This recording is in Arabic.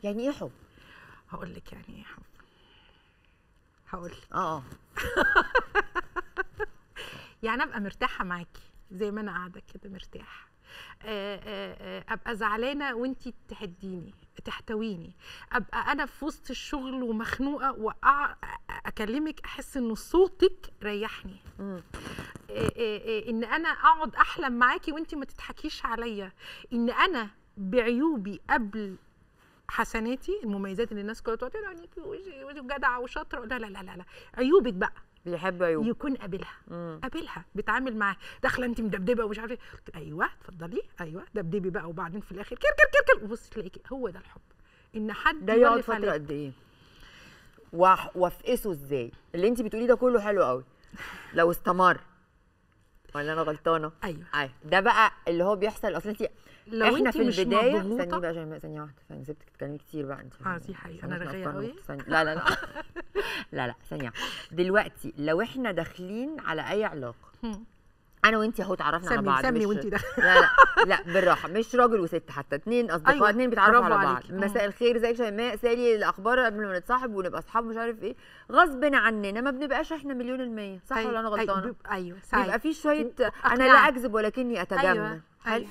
يعني ايه حب؟ هقول لك يعني ايه حب. هقول لك يعني ابقى مرتاحه معاكي زي ما انا قاعده كده مرتاحه، ابقى زعلانه وانتي تهديني تحتويني، ابقى انا في وسط الشغل ومخنوقه واكلمك احس ان صوتك ريحني، ان انا اقعد احلم معاكي وانتي ما تضحكيش عليا، ان انا بعيوبي قبل حسناتي، المميزات اللي الناس كلها تقعد تقول عليكي جدعه وشاطره، لا لا لا لا، عيوبك بقى بيحب عيوب يكون قابلها بيتعامل معاها، داخله انت مدبدبه ومش عارفه ايوه اتفضلي ايوه دبدبي بقى، وبعدين في الاخر كر كر كر كر وبصي تلاقيكي هو ده الحب، ان حد ده يقعد فتره قد ايه؟ وافقسه ازاي؟ اللي انت بتقوليه ده كله حلو قوي لو استمر، ولا انا غلطانه؟ ايوه ده بقى اللي هو بيحصل. اصل انت لو احنا انت في مش البدايه مضغوطه ثانيه بقى ثانيه واحده، ثانيه سبتك تتكلمي كتير بقى انت. دي حقيقه انا رغايه قوي. لا لا لا لا ثانيه. دلوقتي لو احنا داخلين على اي علاقه، انا وانت اهو اتعرفنا على بعض، سمي وانت داخله لا لا لا بالراحه، مش راجل وست، حتى اتنين اصدقاء، أيوة. اتنين بيتعرفوا على بعض، عليك. مساء الخير ازيك شيماء، سالي الاخبار قبل ما نتصاحب ونبقى اصحاب مش عارف ايه، غصب عننا ما بنبقاش احنا مليون المية، صح ولا انا غلطانه؟ ايوه بيبقى في شويه انا لا اكذب ولكني اتجمل. ايوه